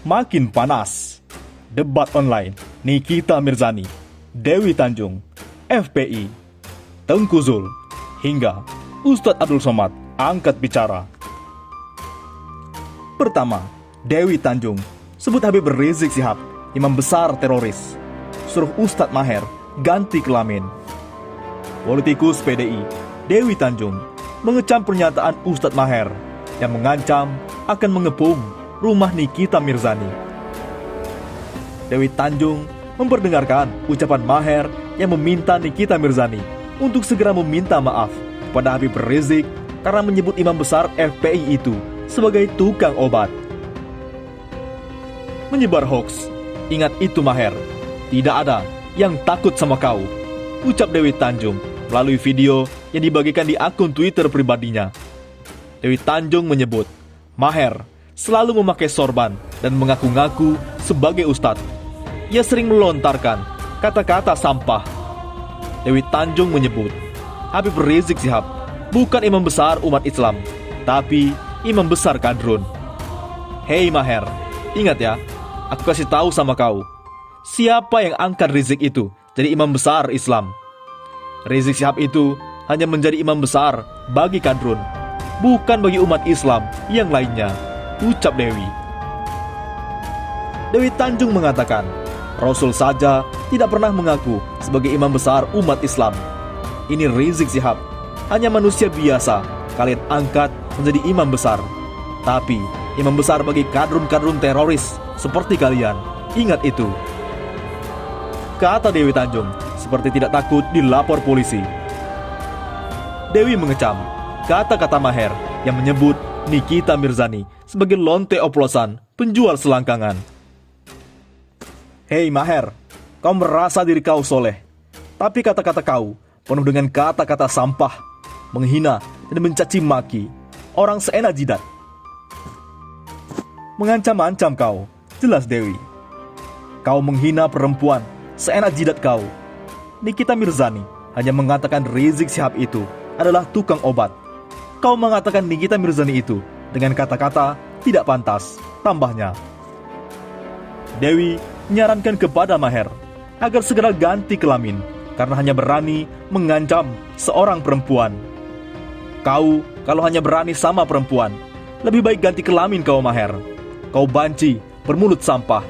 makin panas. Debat online Nikita Mirzani, Dewi Tanjung, FPI, Tengku Zul, hingga Ustadz Abdul Somad angkat bicara. Pertama, Dewi Tanjung sebut Habib Rizik Syihab imam besar teroris. Suruh Ustadz Maher ganti kelamin. Politikus PDI Dewi Tanjung mengecam pernyataan Ustadz Maher yang mengancam akan mengepung rumah Nikita Mirzani. Dewi Tanjung memperdengarkan ucapan Maher yang meminta Nikita Mirzani untuk segera meminta maaf kepada Habib Rizik karena menyebut imam besar FPI itu sebagai tukang obat. Menyebar hoaks. Ingat itu Maher, tidak ada yang takut sama kau, ucap Dewi Tanjung melalui video yang dibagikan di akun Twitter pribadinya. Dewi Tanjung menyebut Maher selalu memakai sorban dan mengaku-ngaku sebagai ustadz. Ia sering melontarkan kata-kata sampah. Dewi Tanjung menyebut Habib Rizik Syihab bukan imam besar umat Islam, tapi imam besar kadrun. Hei Maher, ingat ya, aku kasih tahu sama kau, siapa yang angkat Rizik itu jadi imam besar Islam. Rizik Syihab itu hanya menjadi imam besar bagi kadrun, bukan bagi umat Islam yang lainnya, ucap Dewi. Dewi Tanjung mengatakan, Rasul saja tidak pernah mengaku sebagai imam besar umat Islam. Ini Rizik Syihab, hanya manusia biasa kalian angkat menjadi imam besar. Tapi imam besar bagi kadrun-kadrun teroris seperti kalian, ingat itu, kata Dewi Tanjung, seperti tidak takut dilapor polisi. Dewi mengecam kata-kata Maher yang menyebut Nikita Mirzani sebagai lonte oplosan penjual selangkangan. Hei Maher, kau merasa diri kau soleh, tapi kata-kata kau penuh dengan kata-kata sampah, menghina dan mencaci maki orang seenak jidat. Mengancam-ancam kau, jelas Dewi. Kau menghina perempuan seenak jidat kau. Nikita Mirzani hanya mengatakan Rizik Syihab itu adalah tukang obat. Kau mengatakan Nikita Mirzani itu dengan kata-kata tidak pantas, tambahnya. Dewi menyarankan kepada Maher agar segera ganti kelamin karena hanya berani mengancam seorang perempuan. Kau kalau hanya berani sama perempuan, lebih baik ganti kelamin kau Maher. Kau banci, bermulut sampah.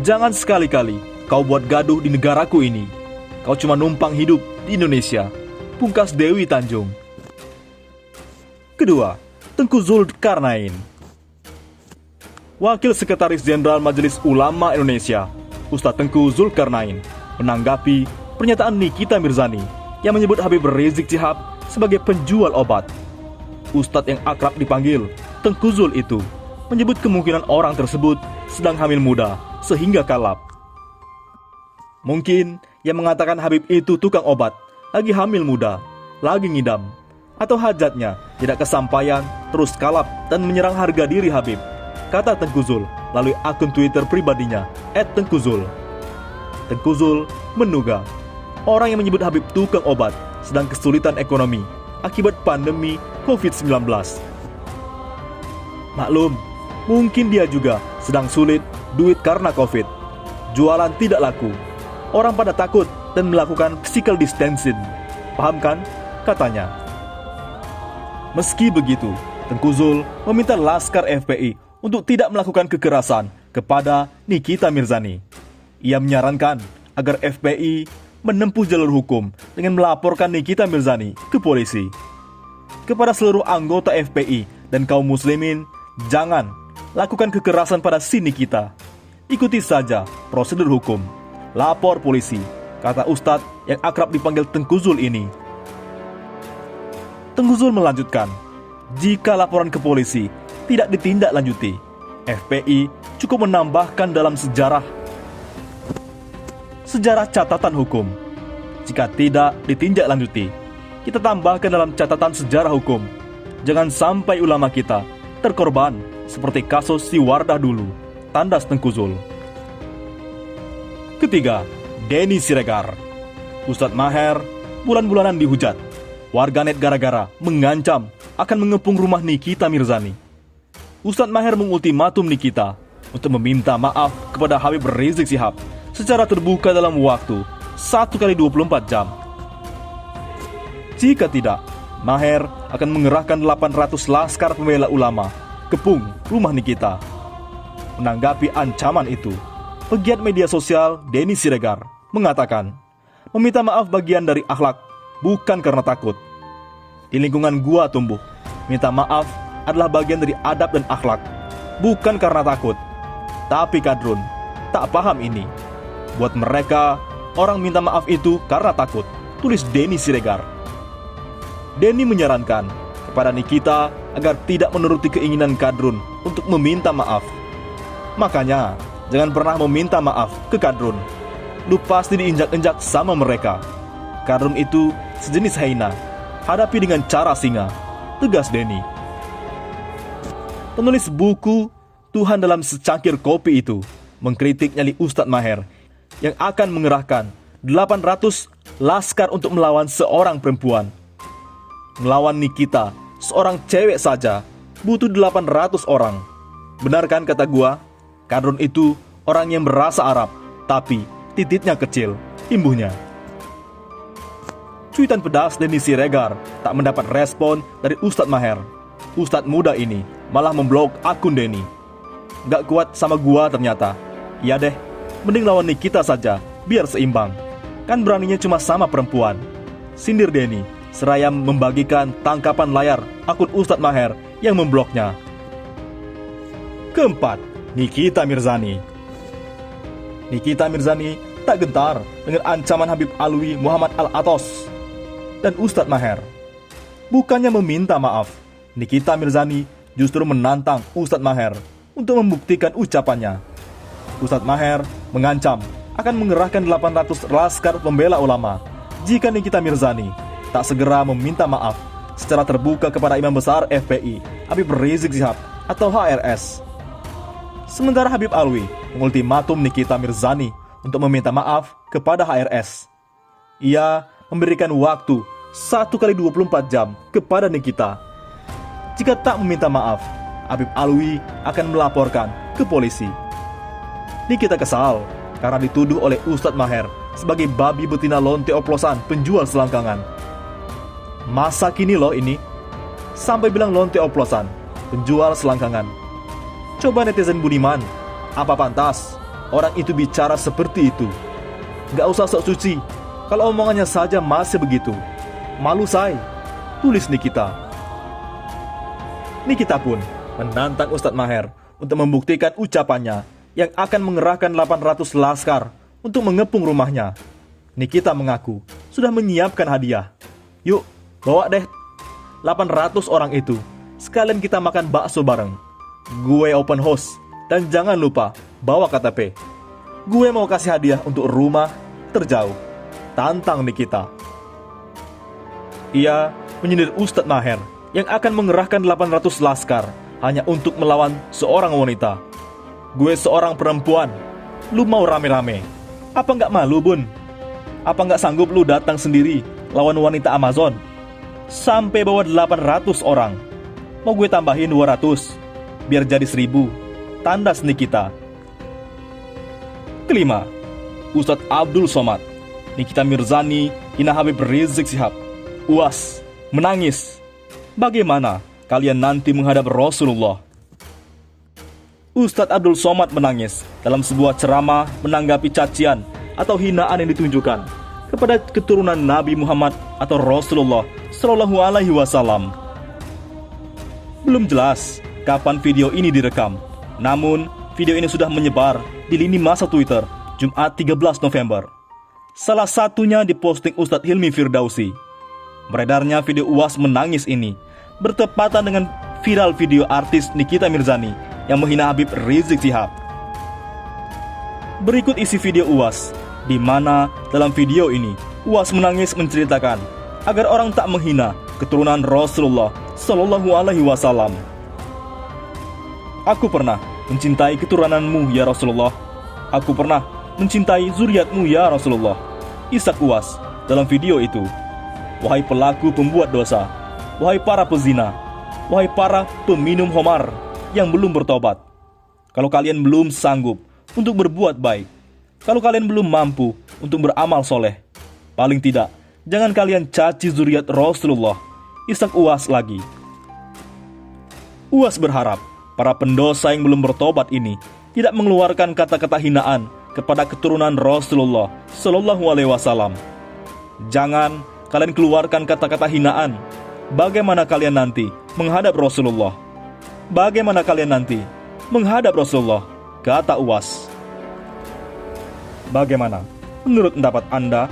Jangan sekali-kali kau buat gaduh di negaraku ini. Kau cuma numpang hidup di Indonesia, pungkas Dewi Tanjung. Kedua, Tengku Zulkarnain. Wakil Sekretaris Jenderal Majelis Ulama Indonesia, Ustadz Tengku Zulkarnain, menanggapi pernyataan Nikita Mirzani yang menyebut Habib Rizik Syihab sebagai penjual obat. Ustadz yang akrab dipanggil Tengku Zul itu menyebut kemungkinan orang tersebut sedang hamil muda sehingga kalap. Mungkin yang mengatakan Habib itu tukang obat lagi hamil muda, lagi ngidam, atau hajatnya tidak kesampaian terus kalap dan menyerang harga diri Habib, kata Tengku Zul melalui akun Twitter pribadinya @tengkuzul. Tengku Zul menduga orang yang menyebut Habib tukang obat sedang kesulitan ekonomi akibat pandemi COVID-19. Maklum, mungkin dia juga sedang sulit duit karena COVID. Jualan tidak laku, orang pada takut dan melakukan physical distancing. Paham kan? Katanya. Meski begitu, Tengku Zul meminta Laskar FPI untuk tidak melakukan kekerasan kepada Nikita Mirzani. Ia menyarankan agar FPI menempuh jalur hukum dengan melaporkan Nikita Mirzani ke polisi. Kepada seluruh anggota FPI dan kaum muslimin, jangan lakukan kekerasan pada si Nikita. Ikuti saja prosedur hukum. Lapor polisi, kata Ustadz yang akrab dipanggil Tengku Zul ini. Tengku Zul melanjutkan, jika laporan ke polisi tidak ditindaklanjuti, FPI cukup menambahkan dalam sejarah catatan hukum. Jika tidak ditindaklanjuti, kita tambahkan dalam catatan sejarah hukum. Jangan sampai ulama kita terkorban seperti kasus si Wardah dulu, tandas Tengku Zul. Ketiga, Denny Siregar. Ustadz Maher bulan-bulanan dihujat warganet gara-gara mengancam akan mengepung rumah Nikita Mirzani. Ustadz Maher mengultimatum Nikita untuk meminta maaf kepada Habib Rizik Syihab secara terbuka dalam waktu 1x24 jam. Jika tidak, Maher akan mengerahkan 800 laskar pembela ulama kepung rumah Nikita. Menanggapi ancaman itu, pegiat media sosial Denny Siregar mengatakan, meminta maaf bagian dari akhlak, bukan karena takut. Di lingkungan gua tumbuh, minta maaf adalah bagian dari adab dan akhlak, bukan karena takut. Tapi kadrun tak paham ini. Buat mereka, orang minta maaf itu karena takut, tulis Denny Siregar. Denny menyarankan kepada Nikita agar tidak menuruti keinginan kadrun untuk meminta maaf. Makanya, jangan pernah meminta maaf ke kadrun. Lu pasti diinjak-injak sama mereka. Kadrun itu sejenis hyena, hadapi dengan cara singa, tegas Denny. Penulis buku Tuhan dalam Secangkir Kopi itu mengkritik nyali Ustadz Maher yang akan mengerahkan 800 laskar untuk melawan seorang perempuan. Melawan Nikita, seorang cewek saja, butuh 800 orang. Benar kan kata gua? Kadrun itu orang yang berasa Arab, tapi titiknya kecil, imbuhnya. Cuitan pedas Denny Siregar tak mendapat respon dari Ustadz Maher. Ustadz muda ini malah memblok akun Denny. Gak kuat sama gua ternyata. Ya deh, mending lawan Nikita saja, biar seimbang. Kan beraninya cuma sama perempuan. Sindir Denny seraya membagikan tangkapan layar akun Ustadz Maher yang membloknya. Keempat, Nikita Mirzani. Nikita Mirzani tak gentar dengan ancaman Habib Alwi Muhammad Al-Atos dan Ustadz Maher. Bukannya meminta maaf, Nikita Mirzani justru menantang Ustadz Maher untuk membuktikan ucapannya. Ustadz Maher mengancam akan mengerahkan 800 laskar pembela ulama jika Nikita Mirzani tak segera meminta maaf secara terbuka kepada Imam Besar FPI Habib Rizik Syihab atau HRS. Sementara Habib Alwi mengultimatum Nikita Mirzani untuk meminta maaf kepada HRS. Ia memberikan waktu 1x24 jam kepada Nikita. Jika tak meminta maaf, Habib Alwi akan melaporkan ke polisi. Nikita kesal karena dituduh oleh Ustadz Maher sebagai babi betina lonte oplosan penjual selangkangan. Masa kini loh ini, sampai bilang lonte oplosan, penjual selangkangan. Coba netizen budiman, apa pantas orang itu bicara seperti itu? Gak usah sok suci, kalau omongannya saja masih begitu. Malu say, tulis Nikita. Nikita pun menantang Ustadz Maher untuk membuktikan ucapannya yang akan mengerahkan 800 laskar untuk mengepung rumahnya. Nikita mengaku sudah menyiapkan hadiah. Yuk, bawa deh 800 orang itu, sekalian kita makan bakso bareng. Gue open house, dan jangan lupa bawa KTP. Gue mau kasih hadiah untuk rumah terjauh. Tantang Nikita. Ia menyindir Ustadz Maher yang akan mengerahkan 800 laskar hanya untuk melawan seorang wanita. Gue seorang perempuan, lu mau rame-rame? Apa nggak malu, Bun? Apa nggak sanggup lu datang sendiri lawan wanita Amazon? Sampai bawa 800 orang. Mau gue tambahin 200, biar jadi 1000. Tandas Nikita. Kelima, Ustadz Abdul Somad. Nikita Mirzani hina Habib Rizik Syihab. UAS menangis. Bagaimana kalian nanti menghadap Rasulullah? Ustadz Abdul Somad menangis dalam sebuah ceramah menanggapi cacian atau hinaan yang ditunjukkan kepada keturunan Nabi Muhammad atau Rasulullah Shallallahu Alaihi Wasallam. Belum jelas kapan video ini direkam, namun video ini sudah menyebar di lini masa Twitter Jumat 13 November. Salah satunya diposting Ustadz Hilmi Firdausi. Beredarnya video UAS menangis ini bertepatan dengan viral video artis Nikita Mirzani yang menghina Habib Rizik Syihab. Berikut isi video UAS, di mana dalam video ini UAS menangis menceritakan agar orang tak menghina keturunan Rasulullah Shallallahu Alaihi Wasallam. Aku pernah mencintai keturunanmu ya Rasulullah. Aku pernah mencintai zuriatmu ya Rasulullah. Isak UAS dalam video itu. Wahai pelaku pembuat dosa, wahai para pezina, wahai para peminum khamar yang belum bertobat, kalau kalian belum sanggup untuk berbuat baik, kalau kalian belum mampu untuk beramal soleh, paling tidak, jangan kalian caci zuriat Rasulullah, Ishak Uwas lagi. Uwas berharap para pendosa yang belum bertobat ini tidak mengeluarkan kata-kata hinaan kepada keturunan Rasulullah Shallallahu Alaihi Wasallam. Jangan kalian keluarkan kata-kata hinaan. Bagaimana kalian nanti menghadap Rasulullah? Bagaimana kalian nanti menghadap Rasulullah? Kata Uwas. Bagaimana menurut pendapat Anda